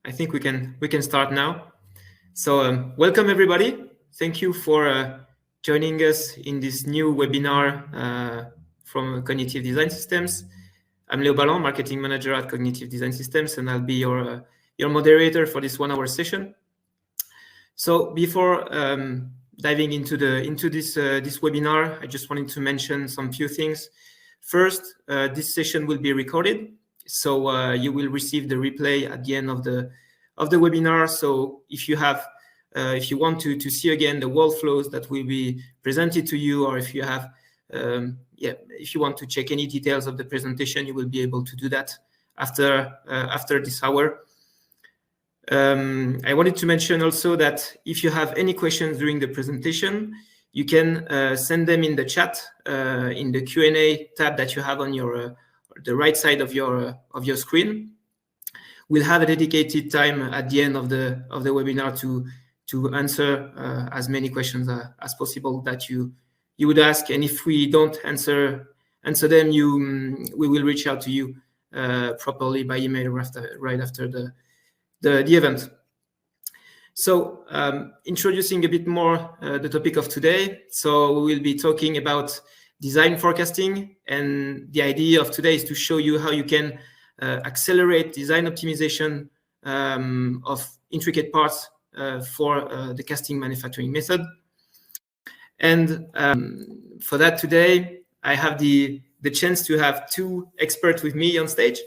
I think we can start now. So welcome everybody. Thank you for joining us in this new webinar from Cognitive Design Systems. I'm Léo Ballon, Marketing Manager at Cognitive Design Systems, and I'll be your moderator for this 1 hour session. So before diving into this webinar, I just wanted to mention some few things. First, this session will be recorded, so you will receive the replay at the end of the webinar. So if you want to see again the workflows that will be presented to you, or if you have if you want to check any details of the presentation, you will be able to do that after this hour. I wanted to mention also that if you have any questions during the presentation, you can send them in the chat in the Q&A tab that you have on your the right side of your screen. We'll have a dedicated time at the end of the webinar to answer as many questions as possible that you would ask. And if we don't answer them, we will reach out to you properly by email right after the event. So introducing a bit more the topic of today. So we will be talking about design forecasting, and the idea of today is to show you how you can accelerate design optimization of intricate parts for the casting manufacturing method. And for that today, I have the chance to have two experts with me on stage.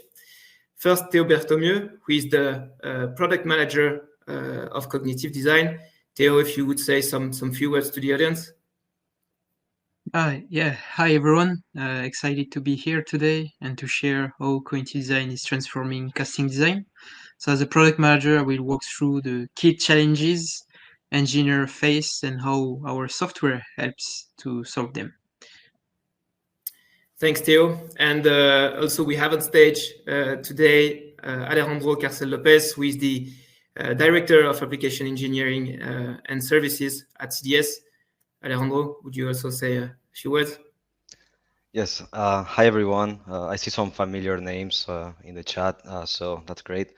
First, Théo Berthomieux, who is the product manager of Cognitive Design. Théo, if you would say some few words to the audience. Yeah, hi everyone. Excited to be here today and to share how Cognitive Design is transforming casting design. So as a product manager, I will walk through the key challenges engineers face and how our software helps to solve them. Thanks, Theo. And also we have on stage today Alejandro Carcel Lopez, who is the Director of Application Engineering and Services at CDS. Alejandro, would you also say a few words? Yes. Hi, everyone. I see some familiar names in the chat, so that's great.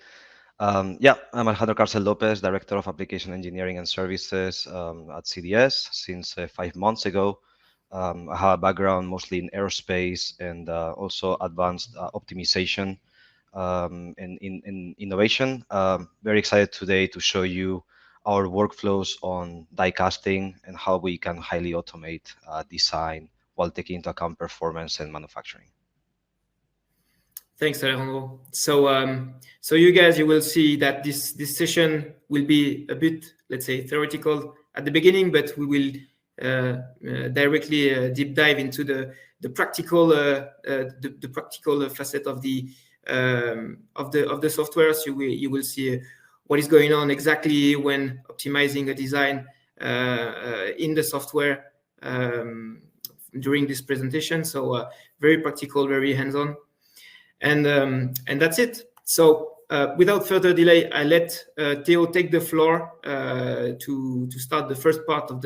Yeah, I'm Alejandro Carcel Lopez, Director of Application Engineering and Services at CDS since 5 months ago. I have a background mostly in aerospace and also advanced optimization and in innovation. Very excited today to show you our workflows on die casting and how we can highly automate design while taking into account performance and manufacturing. Thanks, Alejandro. So you guys, you will see that this session will be a bit, let's say, theoretical at the beginning, but we will directly deep dive into the practical practical facet of the software. So you will see what is going on exactly when optimizing a design in the software during this presentation. So very practical, very hands-on, and that's it. So without further delay, I let Theo take the floor to start the first part of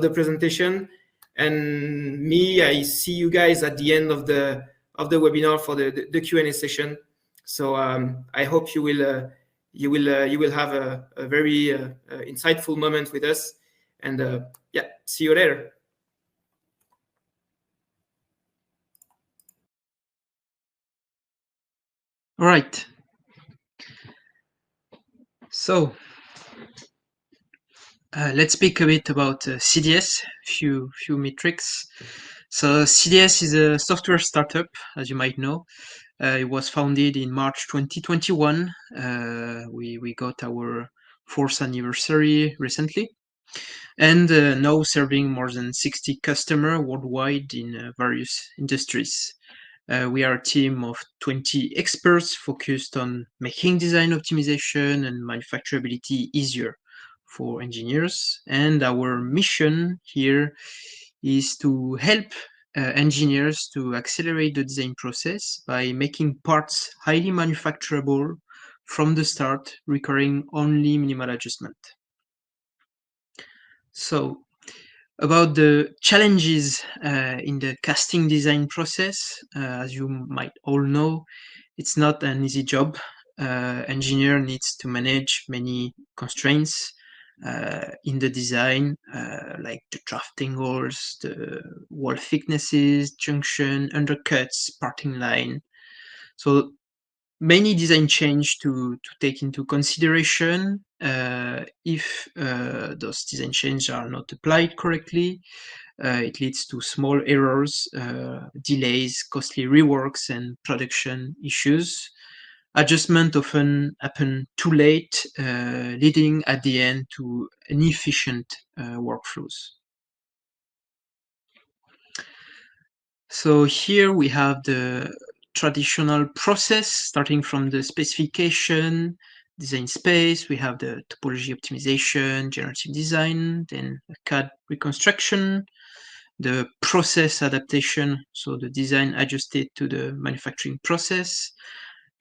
the presentation, and me, I see you guys at the end of the webinar for the Q&A session. So I hope you will have a very insightful moment with us, and yeah, see you later. All right. So let's speak a bit about CDS, few metrics. So CDS is a software startup, as you might know. It was founded in March 2021. We got our 4th anniversary recently, and now serving more than 60 customers worldwide in various industries. We are a team of 20 experts focused on making design optimization and manufacturability easier for engineers. And our mission here is to help engineers to accelerate the design process by making parts highly manufacturable from the start, requiring only minimal adjustment. So, about the challenges in the casting design process, as you might all know, it's not an easy job. engineer needs to manage many constraints in the design, like the drafting holes, the wall thicknesses, junction, undercuts, parting line. So many design change to take into consideration. If those design changes are not applied correctly, it leads to small errors, delays, costly reworks, and production issues. Adjustment often happen too late, leading at the end to inefficient workflows. So here we have the traditional process, starting from the specification, design space, we have the topology optimization, generative design, then CAD reconstruction, the process adaptation, so the design adjusted to the manufacturing process,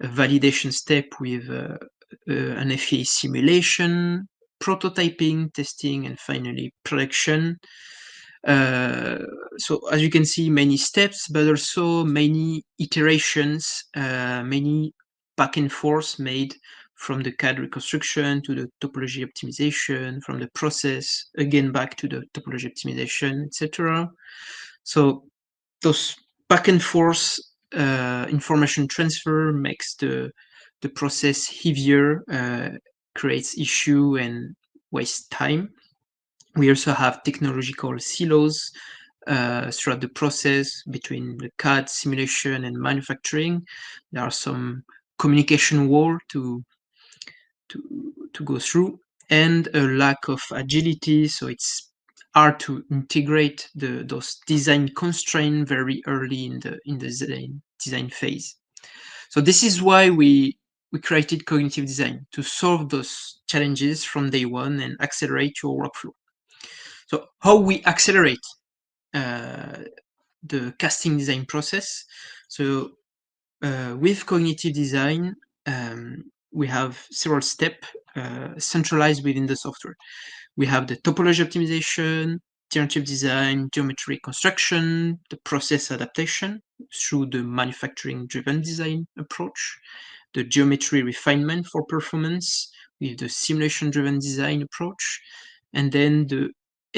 a validation step with an FEA simulation, prototyping, testing, and finally production. So as you can see, many steps, but also many iterations, many back and forth made from the CAD reconstruction to the topology optimization, from the process again back to the topology optimization, etc. So those back and forth information transfer makes the process heavier, creates issue and waste time. We also have technological silos throughout the process between the CAD simulation and manufacturing. There are some communication wall to go through, and a lack of agility. So it's hard to integrate those design constraints very early in the design phase. So this is why we created cognitive design, to solve those challenges from day one and accelerate your workflow. So how we accelerate the casting design process? So with cognitive design, we have several steps centralized within the software. We have the topology optimization, generative design, geometry construction, the process adaptation through the manufacturing-driven design approach, the geometry refinement for performance with the simulation-driven design approach, and then the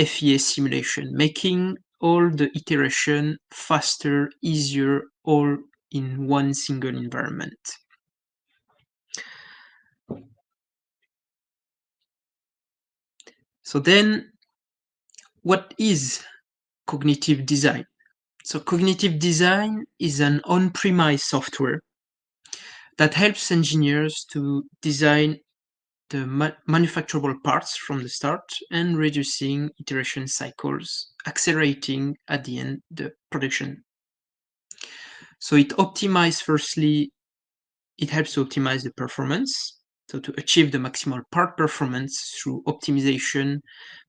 FEA simulation, making all the iteration faster, easier, all in one single environment. So then, what is cognitive design? So cognitive design is an on-premise software that helps engineers to design the manufacturable parts from the start and reducing iteration cycles, accelerating at the end the production. So it optimizes, firstly, it helps to optimize the performance. So to achieve the maximal part performance through optimization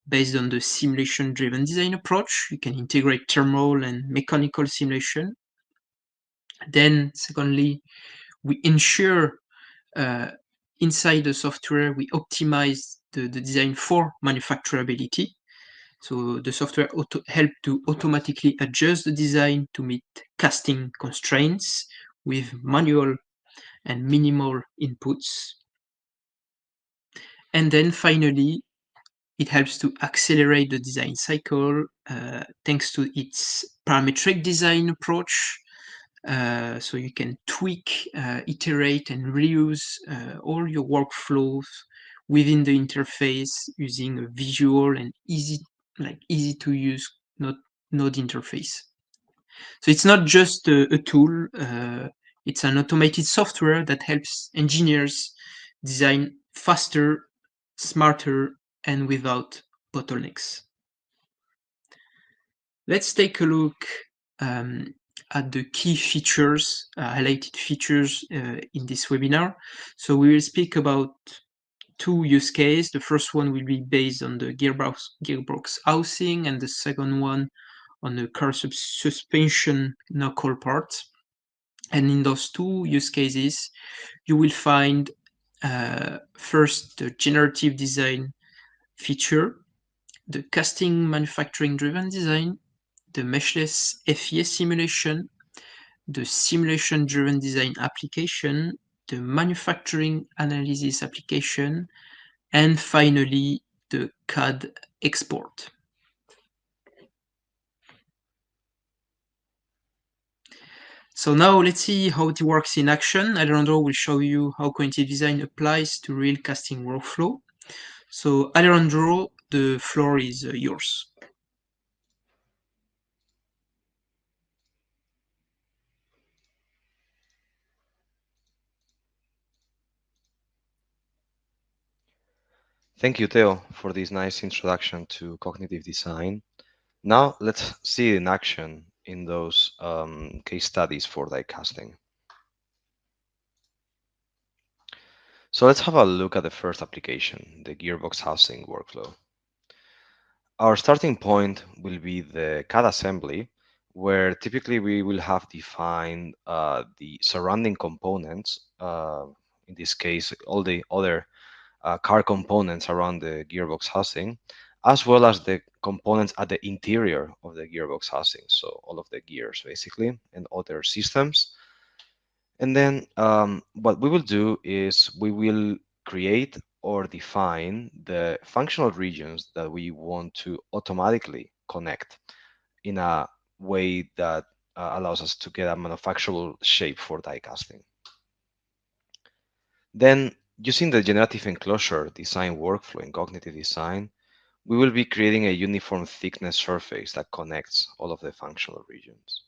based on the simulation-driven design approach, you can integrate thermal and mechanical simulation. Then, secondly, we ensure inside the software, we optimize the design for manufacturability. So the software helps to automatically adjust the design to meet casting constraints with manual and minimal inputs. And then finally, it helps to accelerate the design cycle thanks to its parametric design approach. So you can tweak, iterate, and reuse all your workflows within the interface using a visual and easy to use node interface. So it's not just a tool, it's an automated software that helps engineers design faster, smarter, and without bottlenecks. Let's take a look at the key features, highlighted features in this webinar. So we will speak about two use cases. The first one will be based on the gearbox housing, and the second one on the car suspension knuckle part. And in those two use cases, you will find first the generative design feature, the casting manufacturing driven design, the meshless FEA simulation, the simulation driven design application, the manufacturing analysis application, and finally the CAD export. So now let's see how it works in action. Alejandro will show you how cognitive design applies to real casting workflow. So Alejandro, the floor is yours. Thank you, Theo, for this nice introduction to cognitive design. Now let's see it in action in those case studies for die casting. So let's have a look at the first application, the gearbox housing workflow. Our starting point will be the CAD assembly, where typically we will have defined the surrounding components, in this case, all the other car components around the gearbox housing, as well as the components at the interior of the gearbox housing. So all of the gears basically and other systems. And then what we will do is we will create or define the functional regions that we want to automatically connect in a way that allows us to get a manufacturable shape for die casting. Then, using the generative enclosure design workflow in cognitive design, we will be creating a uniform thickness surface that connects all of the functional regions.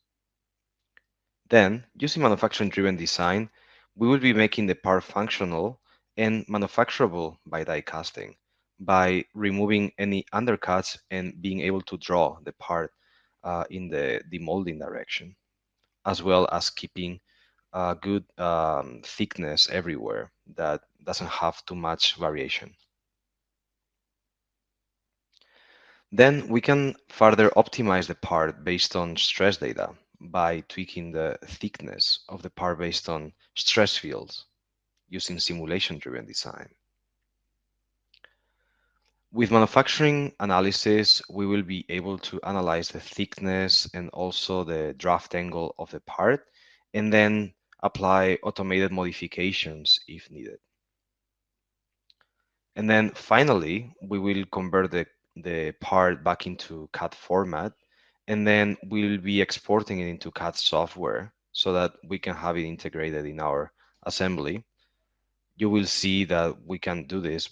Then, using manufacturing-driven design, we will be making the part functional and manufacturable by die casting, by removing any undercuts and being able to draw the part in the demolding direction, as well as keeping good thickness everywhere that doesn't have too much variation. Then we can further optimize the part based on stress data by tweaking the thickness of the part based on stress fields using simulation-driven design. With manufacturing analysis, we will be able to analyze the thickness and also the draft angle of the part, and then apply automated modifications if needed. And then finally, we will convert the part back into CAD format, and then we'll be exporting it into CAD software so that we can have it integrated in our assembly. You will see that we can do this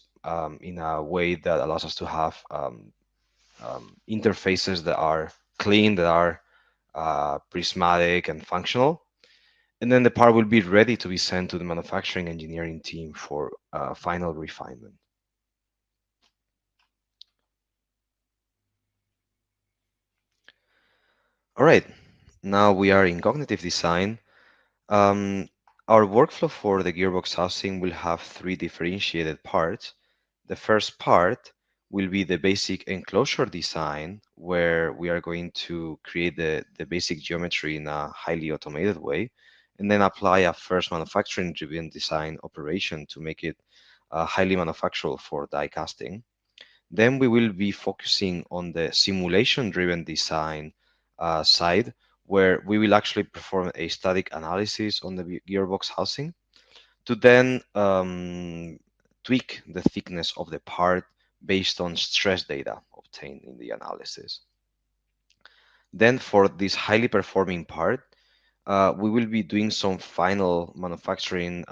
in a way that allows us to have interfaces that are clean, that are prismatic and functional. And then the part will be ready to be sent to the manufacturing engineering team for final refinement. All right, now we are in cognitive design. Our workflow for the gearbox housing will have three differentiated parts. The first part will be the basic enclosure design, where we are going to create the basic geometry in a highly automated way, and then apply a first manufacturing-driven design operation to make it highly manufacturable for die casting. Then we will be focusing on the simulation-driven design side, where we will actually perform a static analysis on the gearbox housing to then tweak the thickness of the part based on stress data obtained in the analysis. Then for this highly performing part, we will be doing some final manufacturing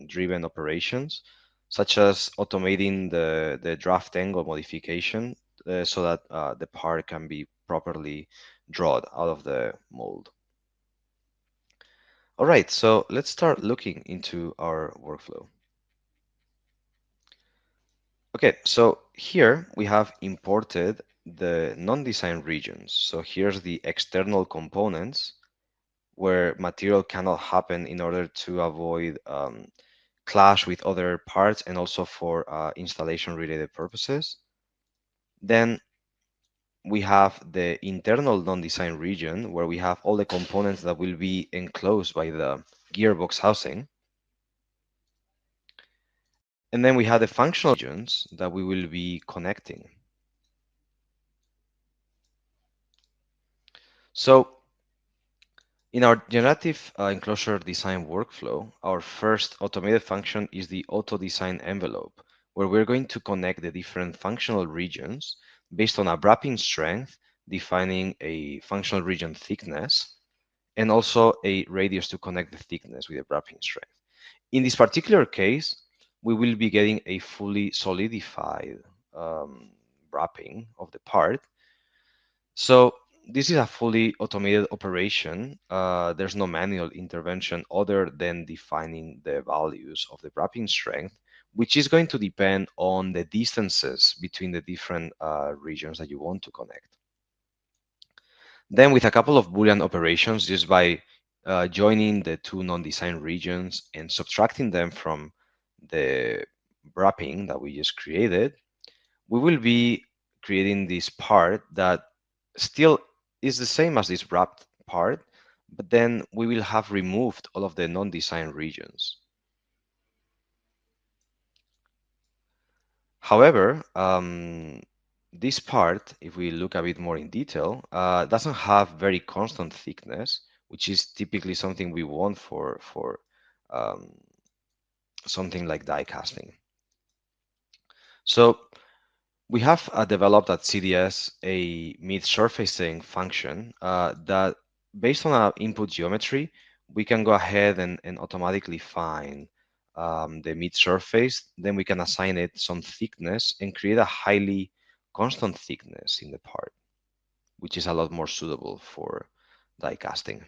driven operations, such as automating the draft angle modification so that the part can be properly drawn out of the mold. All right, so let's start looking into our workflow. Okay, so here we have imported the non-design regions. So here's the external components where material cannot happen in order to avoid clash with other parts and also for installation related purposes. Then we have the internal non-design region where we have all the components that will be enclosed by the gearbox housing. And then we have the functional regions that we will be connecting. So In our generative enclosure design workflow, our first automated function is the auto design envelope, where we're going to connect the different functional regions based on a wrapping strength, defining a functional region thickness, and also a radius to connect the thickness with the wrapping strength. In this particular case, we will be getting a fully solidified wrapping of the part. So this is a fully automated operation. There's no manual intervention other than defining the values of the wrapping strength, which is going to depend on the distances between the different regions that you want to connect. Then with a couple of Boolean operations, just by joining the two non-design regions and subtracting them from the wrapping that we just created, we will be creating this part that still is the same as this wrapped part, but then we will have removed all of the non-design regions. However, this part, if we look a bit more in detail, doesn't have very constant thickness, which is typically something we want for something like die casting. So we have developed at CDS a mid-surfacing function that, based on our input geometry, we can go ahead and automatically find the mid-surface. Then we can assign it some thickness and create a highly constant thickness in the part, which is a lot more suitable for die casting.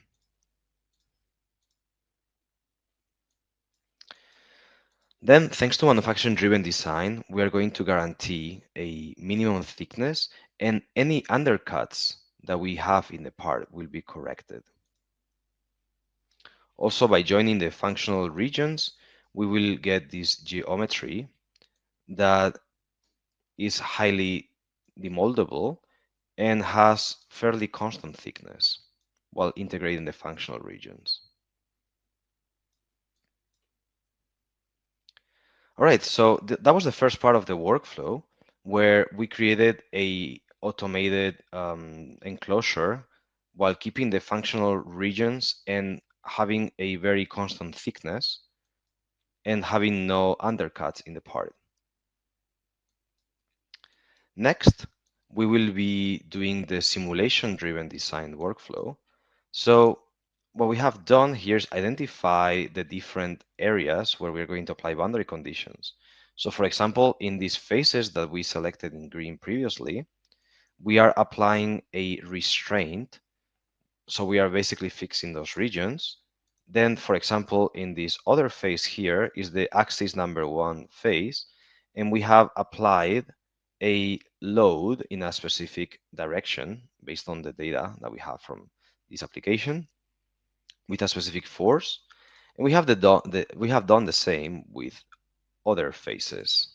Then, thanks to manufacturing-driven design, we are going to guarantee a minimum thickness, and any undercuts that we have in the part will be corrected. Also, by joining the functional regions, we will get this geometry that is highly demoldable and has fairly constant thickness while integrating the functional regions. All right, so that was the first part of the workflow where we created a automated enclosure while keeping the functional regions and having a very constant thickness and having no undercuts in the part. Next, we will be doing the simulation-driven design workflow. So what we have done here is identify the different areas where we're going to apply boundary conditions. So for example, in these faces that we selected in green previously, we are applying a restraint. So we are basically fixing those regions. Then, for example, in this other face here is the axis number 1 face, and we have applied a load in a specific direction based on the data that we have from this application with a specific force. And we have done the same with other faces.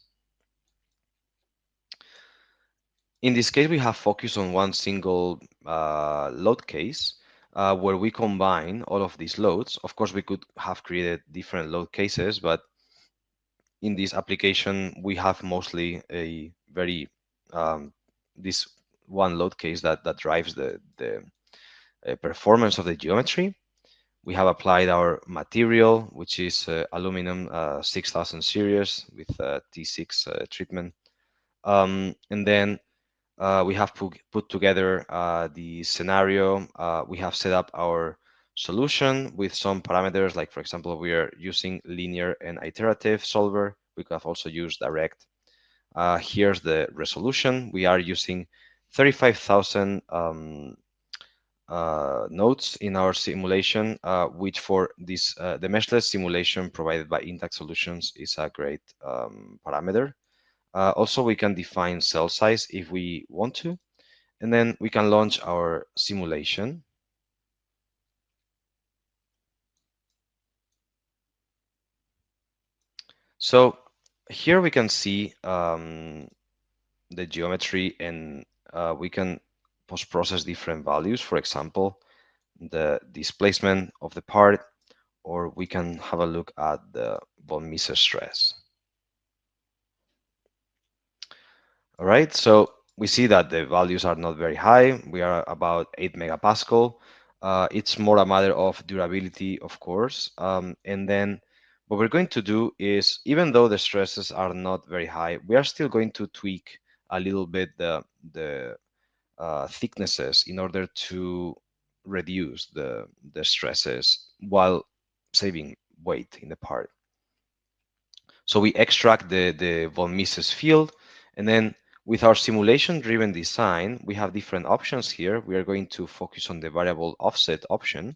In this case, we have focused on one single load case where we combine all of these loads. Of course, we could have created different load cases, but in this application, we have mostly a very this one load case that drives the performance of the geometry. We have applied our material, which is aluminum 6000 series with T6 treatment. And then we have put together the scenario. We have set up our solution with some parameters, like for example, we are using linear and iterative solver. We could have also used direct. Here's the resolution. We are using 35,000 nodes in our simulation, which for this the meshless simulation provided by Intact Solutions is a great parameter. Also, we can define cell size if we want to, and then we can launch our simulation. So here we can see the geometry, and we can post-process different values. For example, the displacement of the part, or we can have a look at the von Mises stress. All right, so we see that the values are not very high. We are about 8 megapascal. It's more a matter of durability, of course. And then what we're going to do is, even though the stresses are not very high, we are still going to tweak a little bit the thicknesses in order to reduce the stresses while saving weight in the part. So we extract the von Mises field, and then with our simulation-driven design, we have different options here. We are going to focus on the variable offset option.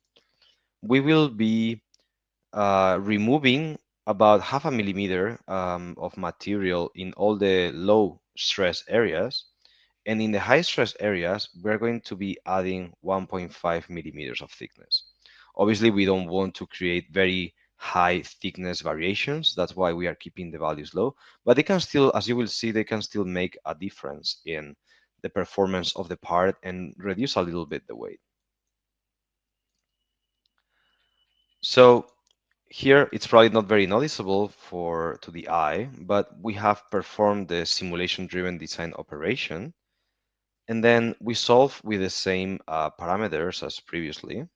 We will be removing about 0.5 millimeter of material in all the low stress areas. And in the high stress areas, we're going to be adding 1.5 millimeters of thickness. Obviously, we don't want to create very high thickness variations. That's why we are keeping the values low. But they can still, as you will see, they can still make a difference in the performance of the part and reduce a little bit the weight. So here, it's probably not very noticeable to the eye, but we have performed the simulation-driven design operation. And then we solve with the same parameters as previously.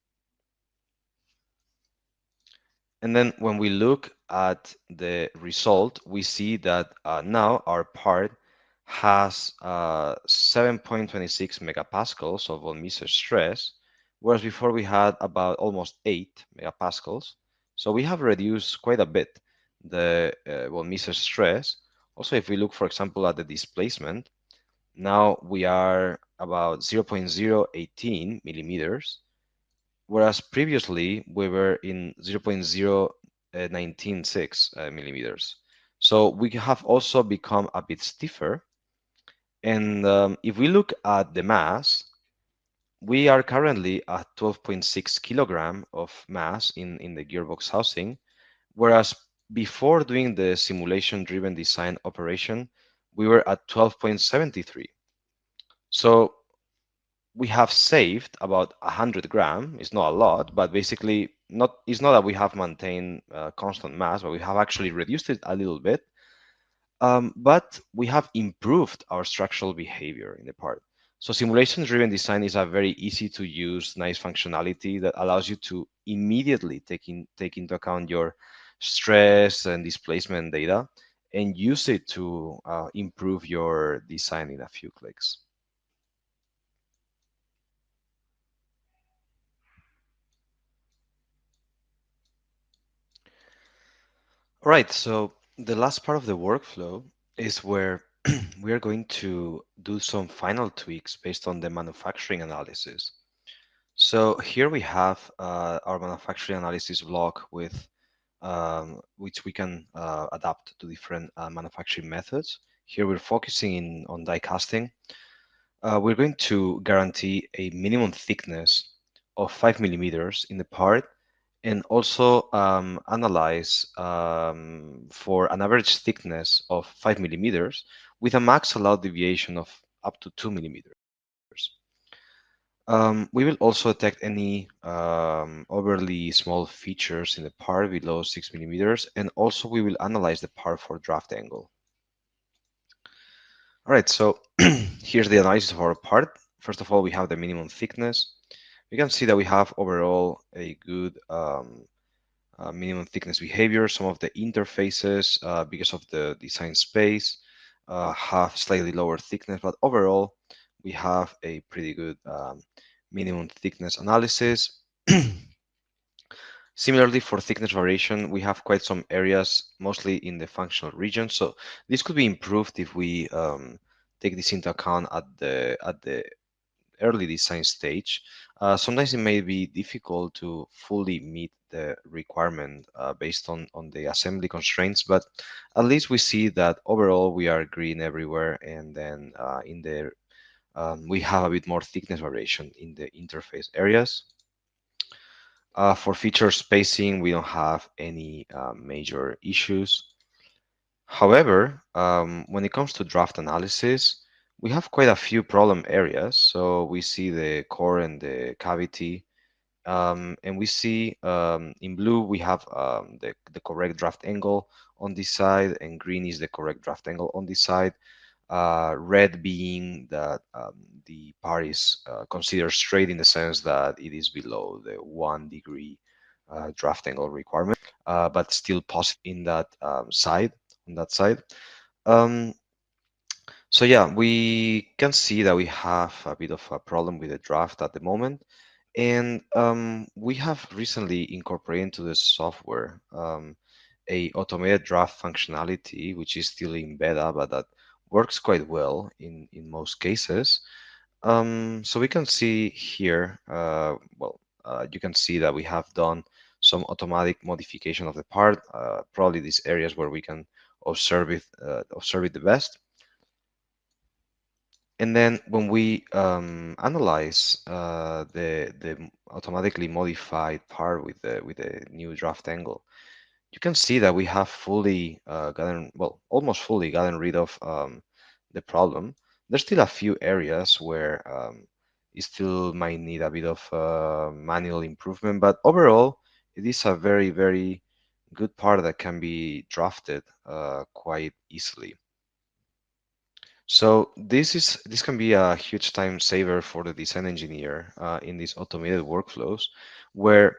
And then when we look at the result, we see that now our part has 7.26 megapascals of von Mises stress, whereas before we had about almost 8 megapascals. So we have reduced quite a bit the von Mises stress. Also, if we look, for example, at the displacement, now we are about 0.018 millimeters, whereas previously we were in 0.0196 millimeters. So we have also become a bit stiffer. And if we look at the mass, we are currently at 12.6 kilogram of mass in the gearbox housing, whereas before doing the simulation-driven design operation, we were at 12.73. So we have saved about 100 gram. It's not a lot, but basically it's not that we have maintained constant mass, but we have actually reduced it a little bit. But we have improved our structural behavior in the part. So simulation-driven design is a very easy to use, nice functionality that allows you to immediately take into account your stress and displacement data and use it to improve your design in a few clicks. All right, so the last part of the workflow is where we are going to do some final tweaks based on the manufacturing analysis. So here we have our manufacturing analysis block with which we can adapt to different manufacturing methods. Here we're focusing on die casting. We're going to guarantee a minimum thickness of 5 millimeters in the part and also analyze for an average thickness of 5 millimeters with a max allowed deviation of up to 2 millimeters. We will also detect any overly small features in the part below 6 millimeters, and also we will analyze the part for draft angle. All right, so here's the analysis of our part. First of all, we have the minimum thickness. We can see that we have overall a good minimum thickness behavior. Some of the interfaces, because of the design space, have slightly lower thickness, but overall, we have a pretty good minimum thickness analysis. Similarly, for thickness variation, we have quite some areas, mostly in the functional region. So this could be improved if we take this into account at the early design stage. Sometimes it may be difficult to fully meet the requirement based on the assembly constraints, but at least we see that overall we are green everywhere, and then in there we have a bit more thickness variation in the interface areas. For feature spacing, we don't have any major issues. However, when it comes to draft analysis, we have quite a few problem areas. So we see the core and the cavity, and we see in blue we have the correct draft angle on this side, and green is the correct draft angle on this side. Red being that the part is considered straight in the sense that it is below the 1 degree draft angle requirement, but still positive in that side, on that side. So yeah, we can see that we have a bit of a problem with the draft at the moment. And we have recently incorporated into the software a automated draft functionality, which is still in beta, but that works quite well in most cases. So we can see here, you can see that we have done some automatic modification of the part, probably these areas where we can observe it the best. And then when we analyze the automatically modified part with the new draft angle, you can see that we have fully gotten, well, almost fully gotten rid of the problem. There's still a few areas where it still might need a bit of manual improvement, but overall, it is a very, very good part that can be drafted quite easily. So this can be a huge time saver for the design engineer in these automated workflows, where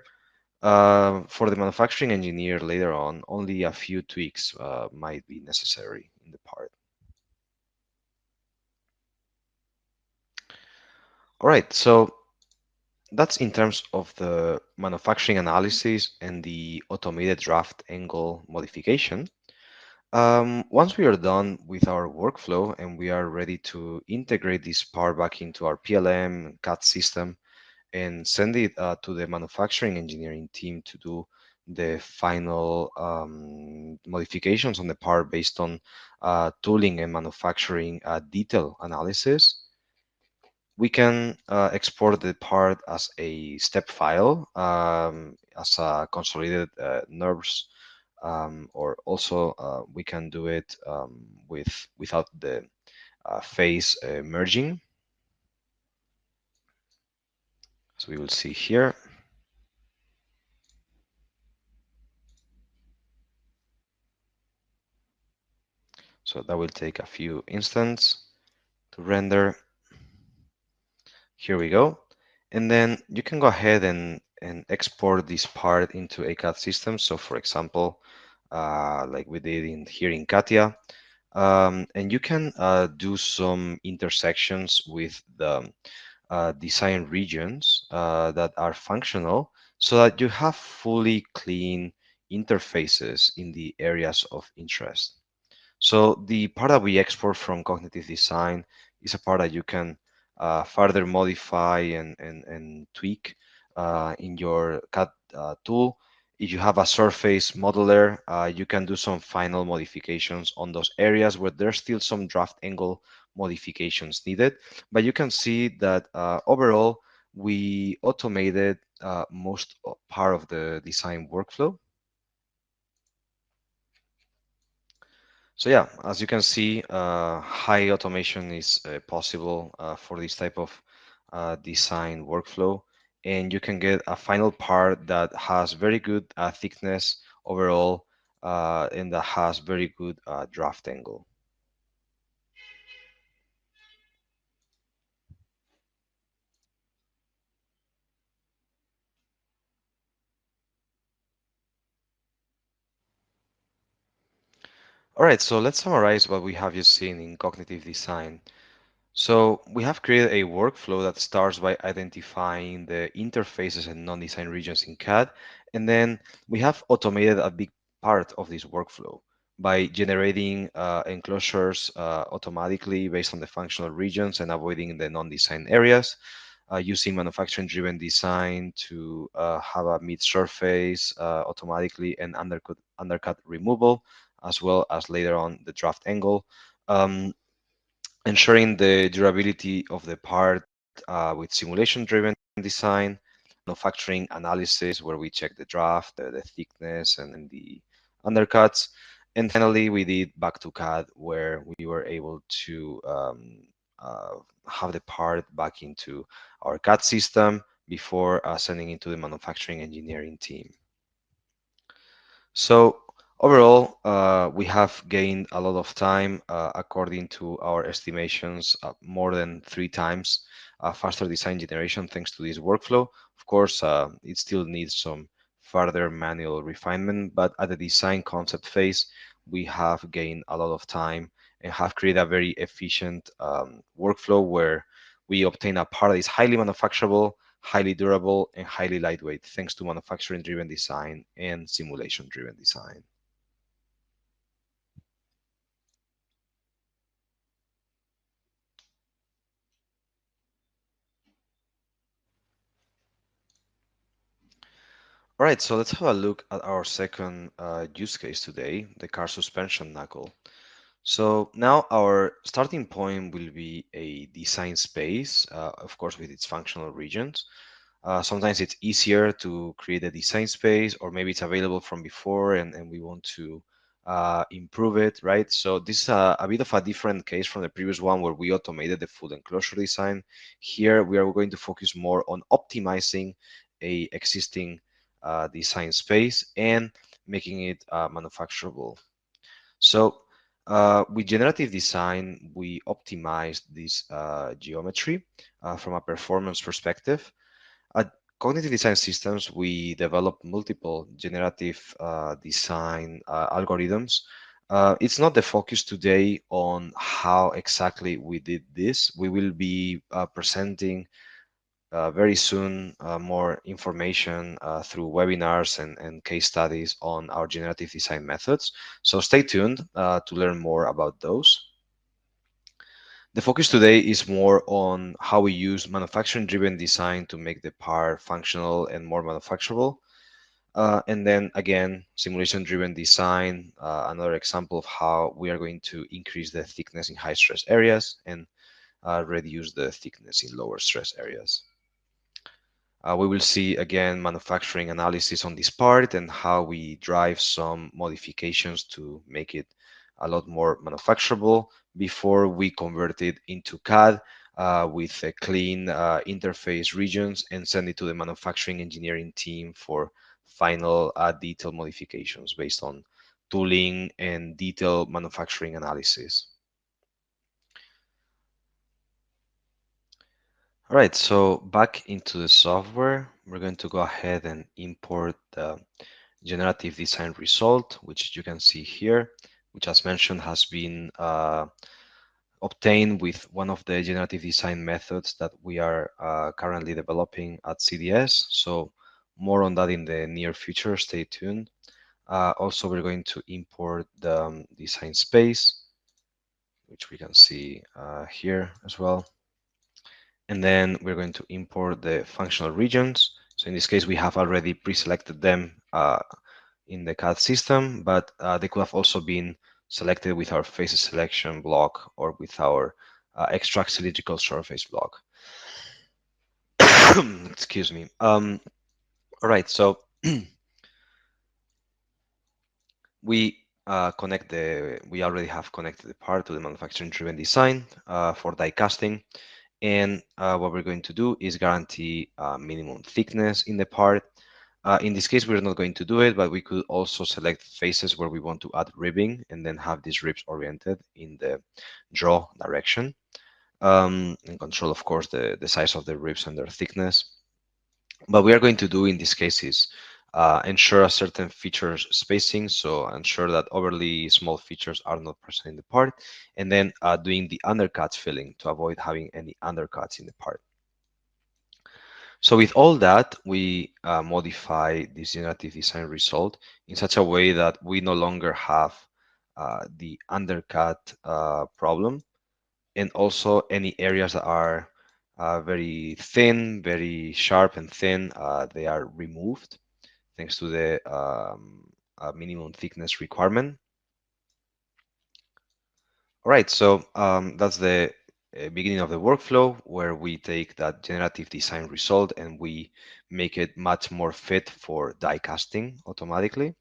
for the manufacturing engineer later on, only a few tweaks might be necessary in the part. All right, so that's in terms of the manufacturing analysis and the automated draft angle modification. Once we are done with our workflow and we are ready to integrate this part back into our PLM CAD system and send it to the manufacturing engineering team to do the final modifications on the part based on tooling and manufacturing detail analysis, we can export the part as a step file, as a consolidated NURBS, or also we can do it without the phase merging. So we will see here. So that will take a few instants to render. Here we go. And then you can go ahead and export this part into a CAD system. So for example, like we did here in Katia, and you can do some intersections with the design regions that are functional so that you have fully clean interfaces in the areas of interest. So the part that we export from cognitive design is a part that you can further modify and tweak in your CAD tool. If you have a surface modeler, you can do some final modifications on those areas where there's still some draft angle modifications needed. But you can see that overall, we automated most part of the design workflow. So yeah, as you can see, high automation is possible for this type of design workflow, and you can get a final part that has very good thickness overall, and that has very good draft angle. All right, so let's summarize what we have just seen in cognitive design. So we have created a workflow that starts by identifying the interfaces and non-design regions in CAD, and then we have automated a big part of this workflow by generating enclosures automatically based on the functional regions and avoiding the non-design areas, using manufacturing-driven design to have a mid-surface automatically and undercut removal, as well as later on the draft angle. Ensuring the durability of the part with simulation-driven design, manufacturing analysis, where we check the draft, the thickness, and the undercuts. And finally, we did back to CAD, where we were able to have the part back into our CAD system before sending it to the manufacturing engineering team. So Overall, we have gained a lot of time, according to our estimations, more than 3 times faster design generation thanks to this workflow. Of course, it still needs some further manual refinement, but at the design concept phase, we have gained a lot of time and have created a very efficient workflow where we obtain a part that is highly manufacturable, highly durable, and highly lightweight thanks to manufacturing-driven design and simulation-driven design. All right, so let's have a look at our second use case today, the car suspension knuckle. So now our starting point will be a design space, of course, with its functional regions. Sometimes it's easier to create a design space, or maybe it's available from before and we want to improve it, right? So this is a bit of a different case from the previous one where we automated the full enclosure design. Here we are going to focus more on optimizing a existing design space and making it manufacturable. So with generative design, we optimized this geometry from a performance perspective. At Cognitive Design Systems, we develop multiple generative design algorithms. It's not the focus today on how exactly we did this. We will be presenting very soon more information through webinars and case studies on our generative design methods. So stay tuned to learn more about those. The focus today is more on how we use manufacturing-driven design to make the part functional and more manufacturable. And then again, simulation-driven design, another example of how we are going to increase the thickness in high-stress areas and reduce the thickness in lower stress areas. We will see again manufacturing analysis on this part and how we drive some modifications to make it a lot more manufacturable before we convert it into CAD with a clean interface regions and send it to the manufacturing engineering team for final detailed modifications based on tooling and detailed manufacturing analysis. All right, so back into the software, we're going to go ahead and import the generative design result, which you can see here, which as mentioned has been obtained with one of the generative design methods that we are currently developing at CDS. So more on that in the near future, stay tuned. Also, we're going to import the design space, which we can see here as well. And then we're going to import the functional regions. So in this case, we have already pre-selected them in the CAD system, but they could have also been selected with our faces selection block or with our extract cylindrical surface block. Excuse me. All right, so we already have connected the part to the manufacturing-driven design for die casting. And what we're going to do is guarantee minimum thickness in the part. In this case, we're not going to do it, but we could also select faces where we want to add ribbing and then have these ribs oriented in the draw direction. And control, of course, the size of the ribs and their thickness. What we are going to do in this case is ensure a certain feature spacing, so ensure that overly small features are not present in the part, and then doing the undercut filling to avoid having any undercuts in the part. So with all that, we modify this generative design result in such a way that we no longer have the undercut problem, and also any areas that are very thin, very sharp and thin, they are removed thanks to the minimum thickness requirement. All right, so that's the beginning of the workflow where we take that generative design result and we make it much more fit for die casting automatically.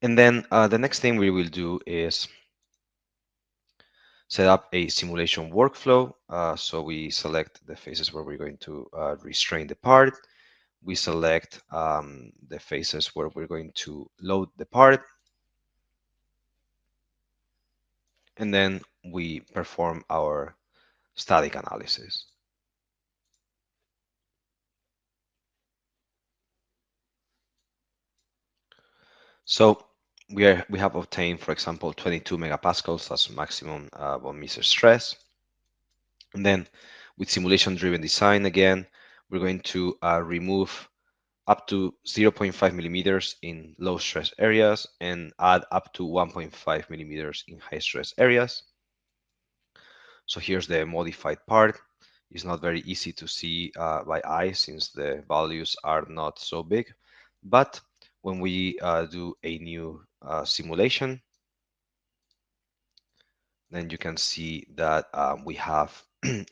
And then the next thing we will do is set up a simulation workflow. So we select the phases where we're going to restrain the part. we select the faces where we're going to load the part, and then we perform our static analysis. So we have obtained, for example, 22 megapascals as maximum von Mises stress. And then with simulation-driven design, again, we're going to remove up to 0.5 millimeters in low stress areas and add up to 1.5 millimeters in high stress areas. So here's the modified part. It's not very easy to see by eye since the values are not so big. But when we do a new simulation, then you can see that we have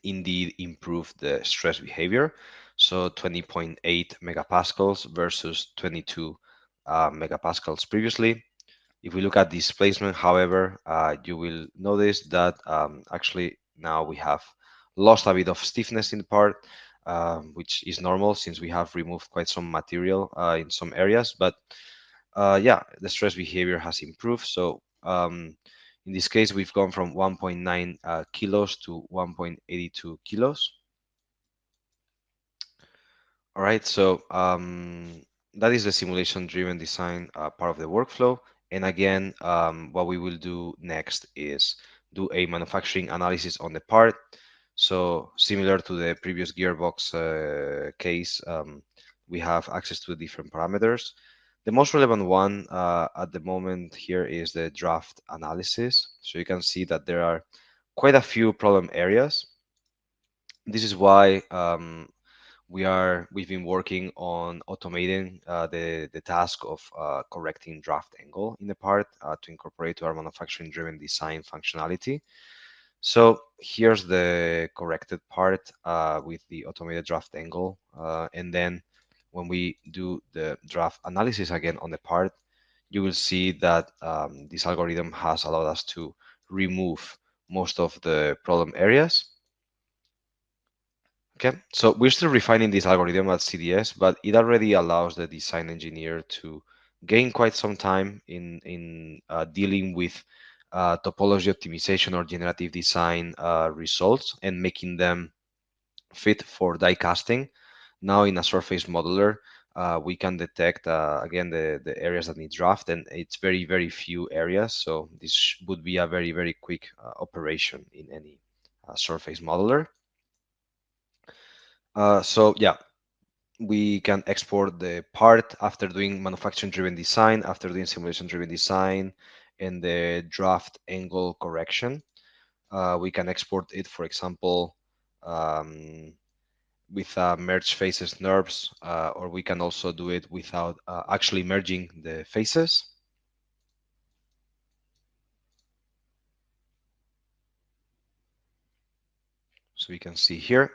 indeed improved the stress behavior. So 20.8 megapascals versus 22 megapascals previously. If we look at displacement, however, you will notice that actually now we have lost a bit of stiffness in the part, which is normal since we have removed quite some material in some areas. But yeah, the stress behavior has improved. So in this case, we've gone from 1.9 kilos to 1.82 kilos. All right, so that is the simulation-driven design part of the workflow. And again, what we will do next is do a manufacturing analysis on the part. So similar to the previous gearbox case, we have access to different parameters. The most relevant one at the moment here is the draft analysis. So you can see that there are quite a few problem areas. This is why we've been working on automating the task of correcting draft angle in the part to incorporate to our manufacturing driven design functionality. So here's the corrected part with the automated draft angle. And then when we do the draft analysis again on the part, you will see that this algorithm has allowed us to remove most of the problem areas. Okay, so we're still refining this algorithm at CDS, but it already allows the design engineer to gain quite some time in dealing with topology optimization or generative design results and making them fit for die casting. Now in a surface modeler, we can detect again the areas that need draft, and it's very few areas. So this would be a very quick operation in any surface modeler. So yeah, we can export the part after doing manufacturing driven design, after doing simulation driven design, and the draft angle correction. We can export it, for example, with merge faces NURBS, or we can also do it without actually merging the faces. So we can see here.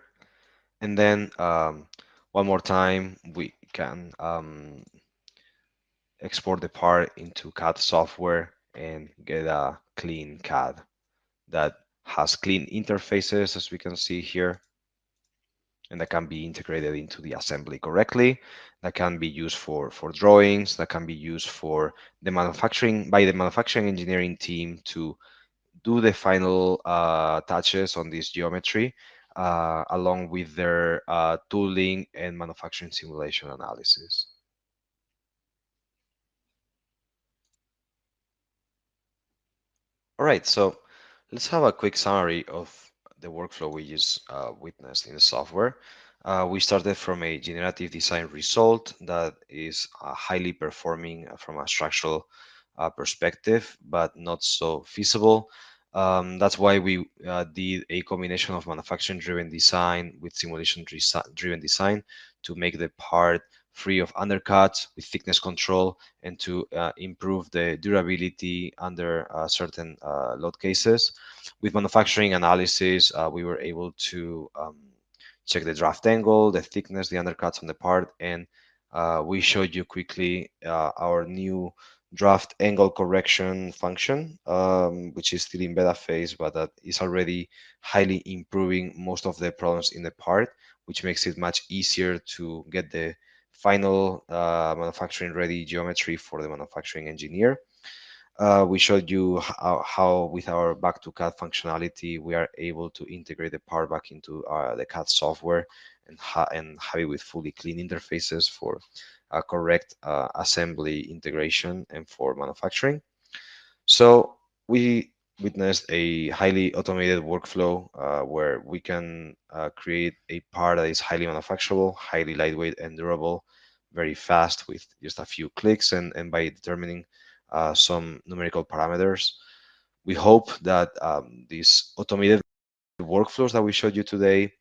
And then one more time, we can export the part into CAD software and get a clean CAD that has clean interfaces, as we can see here, and that can be integrated into the assembly correctly. That can be used for drawings, that can be used for the manufacturing, by the manufacturing engineering team to do the final touches on this geometry, along with their tooling and manufacturing simulation analysis. All right, so let's have a quick summary of the workflow we just witnessed in the software. We started from a generative design result that is highly performing from a structural perspective, but not so feasible. That's why we did a combination of manufacturing-driven design with simulation-driven design to make the part free of undercuts with thickness control and to improve the durability under certain load cases. With manufacturing analysis, we were able to check the draft angle, the thickness, the undercuts on the part, and we showed you quickly our new draft angle correction function, which is still in beta phase, but that is already highly improving most of the problems in the part, which makes it much easier to get the final manufacturing ready geometry for the manufacturing engineer. We showed you how with our back to CAD functionality, we are able to integrate the part back into the CAD software and have it with fully clean interfaces for correct assembly integration and for manufacturing. So we witnessed a highly automated workflow where we can create a part that is highly manufacturable, highly lightweight and durable, very fast with just a few clicks, and by determining some numerical parameters. We hope that these automated workflows that we showed you today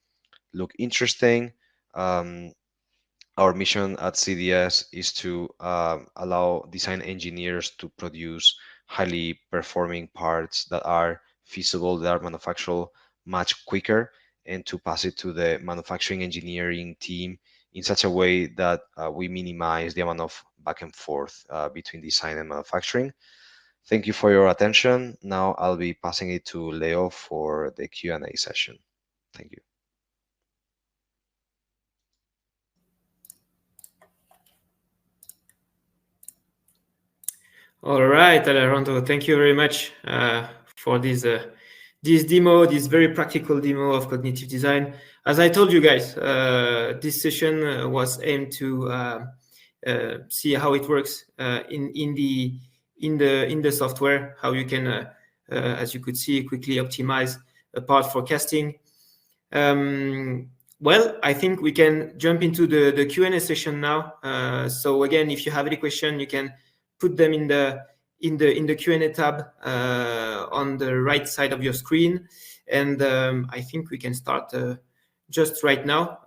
look interesting. Our mission at CDS is to allow design engineers to produce highly performing parts that are feasible, that are manufacturable much quicker, and to pass it to the manufacturing engineering team in such a way that we minimize the amount of back and forth between design and manufacturing. Thank you for your attention. Now I'll be passing it to Leo for the Q&A session. Thank you. All right, Alejandro, thank you very much for this demo, this very practical demo of cognitive design. As I told you guys, this session was aimed to see how it works in the software, how you can, as you could see, quickly optimize a part for casting. Well, I think we can jump into the Q&A session now. So again, if you have any question, you can put them in the Q&A tab on the right side of your screen, and I think we can start just right now.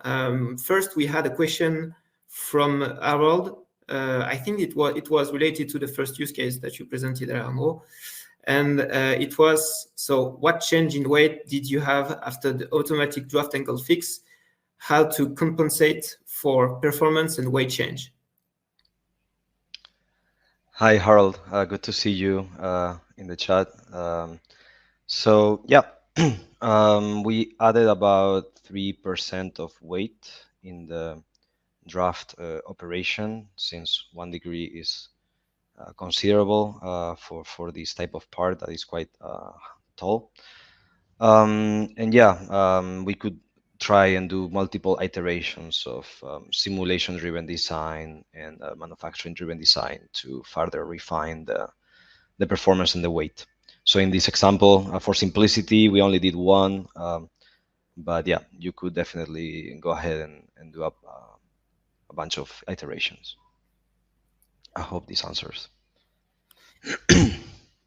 First, we had a question from Harold. I think it was related to the first use case that you presented, Alejandro, and it was, so what change in weight did you have after the automatic draft angle fix? How to compensate for performance and weight change? Hi, Harold. Good to see you in the chat. So yeah, we added about 3% of weight in the draft operation, since 1 degree is considerable for this type of part that is quite tall. And yeah, we could try and do multiple iterations of simulation-driven design and manufacturing-driven design to further refine the performance and the weight. So in this example, for simplicity, we only did one, but yeah, you could definitely go ahead and do a bunch of iterations. I hope this answers.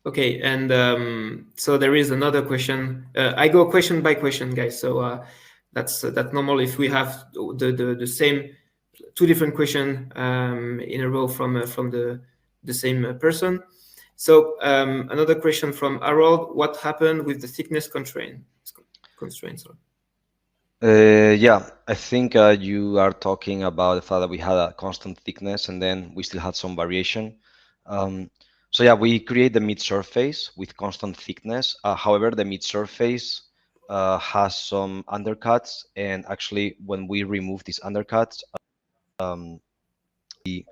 Okay, and so there is another question. I go question by question, guys. So that's normal if we have the same two different questions in a row from the same person. So another question from Harold: what happened with the thickness constraint? Sorry. Yeah, I think you are talking about the fact that we had a constant thickness and then we still had some variation. So yeah, we create the mid-surface with constant thickness. However, the mid-surface has some undercuts, and actually when we remove these undercuts, we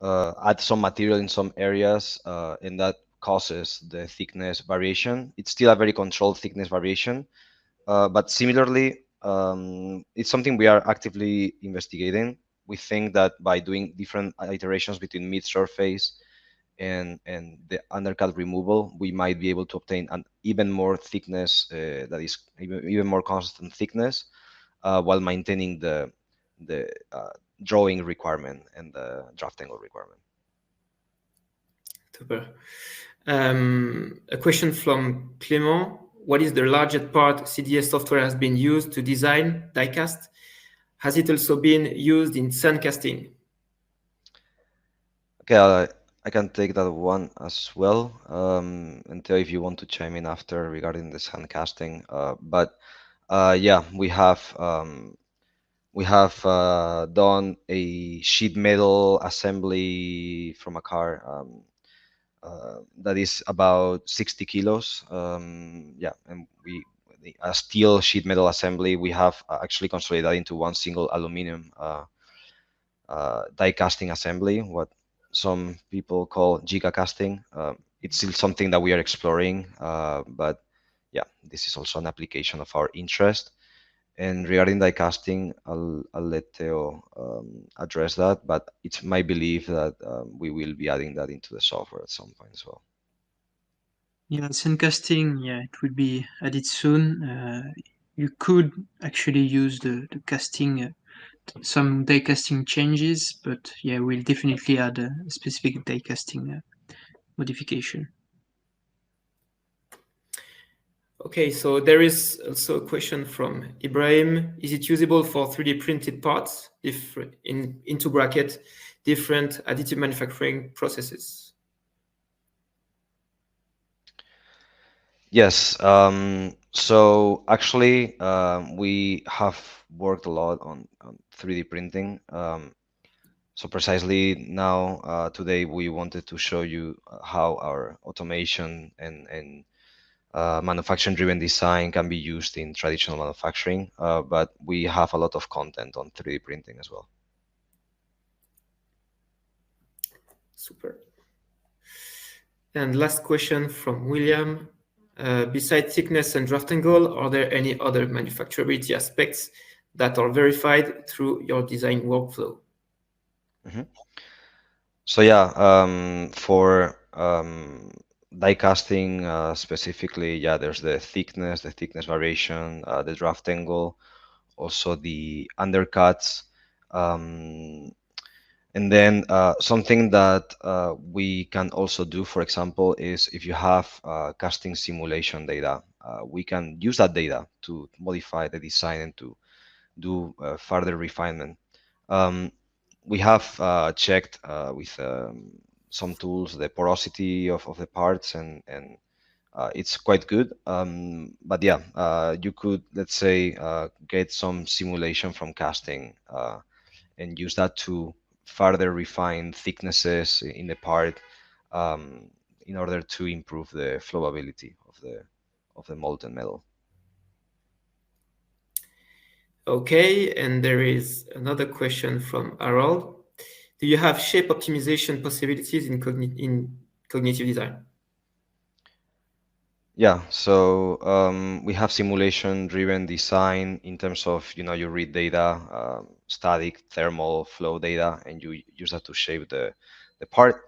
add some material in some areas, and that causes the thickness variation. It's still a very controlled thickness variation, but similarly, it's something we are actively investigating. We think that by doing different iterations between mid-surface and the undercut removal, we might be able to obtain an even more thickness that is even more constant thickness while maintaining the drawing requirement and the draft angle requirement. Super. A question from Clément: what is the largest part CDS software has been used to design diecast? Has it also been used in sand casting? Okay, I can take that one as well. And tell if you want to chime in after regarding the sand casting. But yeah, we have done a sheet metal assembly from a car that is about 60 kilos. Yeah, and a steel sheet metal assembly, we have actually consolidated into one single aluminum die casting assembly, what some people call giga casting. It's still something that we are exploring, but yeah, this is also an application of our interest. And regarding die casting, I'll let Theo address that, but it's my belief that we will be adding that into the software at some point as well. Yeah, sand casting, yeah, it will be added soon. You could actually use the casting, some die casting changes, but yeah, we'll definitely add a specific die casting modification. Okay, so there is also a question from Ibrahim. Is it usable for 3D printed parts, if into bracket, different additive manufacturing processes? Yes. So actually, we have worked a lot on 3D printing. So precisely now, today, we wanted to show you how our automation and manufacturing-driven design can be used in traditional manufacturing, but we have a lot of content on 3D printing as well. Super. And last question from William. Besides thickness and draft angle, are there any other manufacturability aspects that are verified through your design workflow? Mm-hmm. So yeah, for die casting specifically, yeah, there's the thickness variation, the draft angle, also the undercuts, and then something that we can also do, for example, is if you have casting simulation data, we can use that data to modify the design and to do further refinement. We have checked with some tools the porosity of the parts, and it's quite good. But yeah, you could, let's say, get some simulation from casting and use that to further refine thicknesses in the part in order to improve the flowability of the molten metal. Okay, and there is another question from Harold. Do you have shape optimization possibilities in cognitive design? Yeah, so we have simulation-driven design in terms of, you read data, static, thermal, flow data, and you use that to shape the part.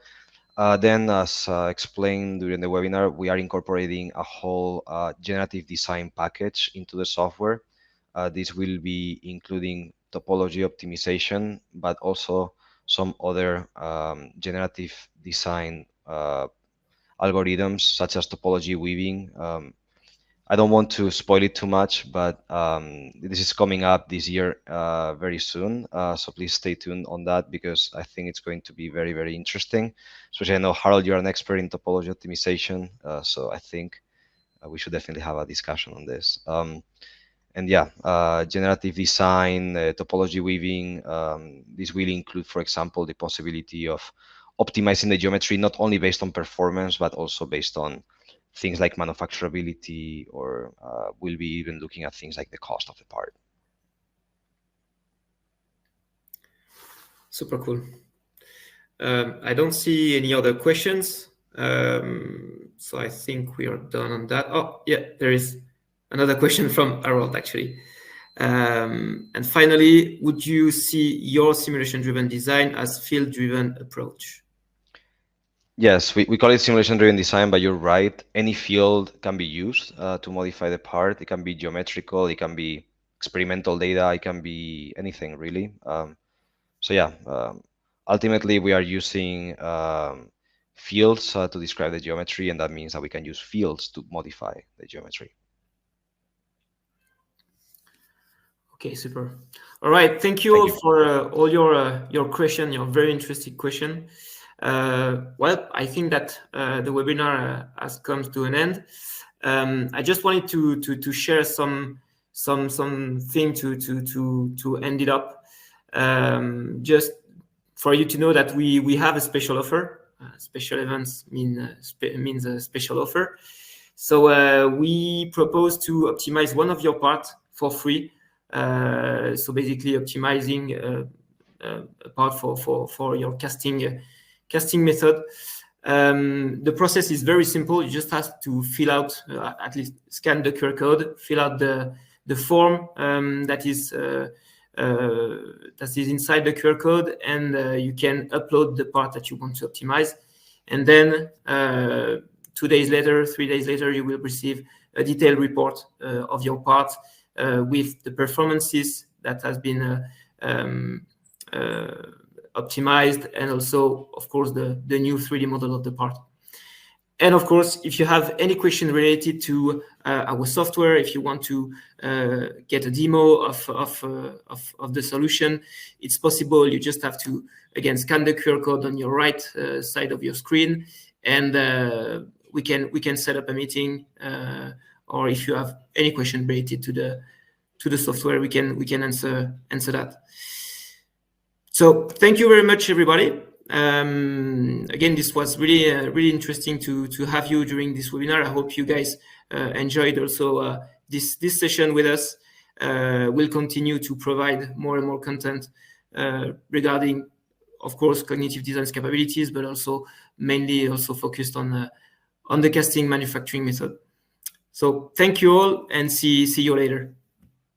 Then, as explained during the webinar, we are incorporating a whole generative design package into the software. This will be including topology optimization, but also some other generative design algorithms such as topology weaving. I don't want to spoil it too much, but this is coming up this year very soon. So please stay tuned on that, because I think it's going to be very, very interesting. Especially, I know, Harold, you're an expert in topology optimization. So I think we should definitely have a discussion on this. And yeah, generative design, topology weaving, this will include, for example, the possibility of optimizing the geometry, not only based on performance, but also based on things like manufacturability, or we'll be even looking at things like the cost of the part. Super cool. I don't see any other questions. So I think we are done on that. Oh, yeah, there is another question from Harold, actually. And finally, would you see your simulation-driven design as field-driven approach? Yes, we call it simulation-driven design, but you're right. Any field can be used to modify the part. It can be geometrical, it can be experimental data, it can be anything, really. So yeah, ultimately we are using fields to describe the geometry, and that means that we can use fields to modify the geometry. Okay, super. All right, thank you all for all your question, your very interesting question. Well, I think that the webinar has come to an end. I just wanted to share something to end it up. Just for you to know that we have a special offer. Special events means a special offer. So we propose to optimize one of your parts for free. So basically optimizing part for your casting method. The process is very simple. You just have to fill out, at least scan the QR code, fill out the form that is inside the QR code, and you can upload the part that you want to optimize. And then 2 days later, 3 days later, you will receive a detailed report of your part with the performances that has been optimized, and also, of course, the new 3D model of the part. And of course, if you have any question related to our software, if you want to get a demo of the solution, it's possible. You just have to, again, scan the QR code on your right side of your screen, and we can set up a meeting. Or if you have any question related to the software, we can answer that. So thank you very much, everybody. Again, this was really interesting to have you during this webinar. I hope you guys enjoyed also this session with us. We'll continue to provide more and more content regarding, of course, cognitive design capabilities, but also mainly also focused on the casting manufacturing method. So thank you all, and see you later.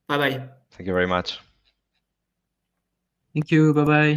Bye bye. Thank you very much. Thank you. Bye bye.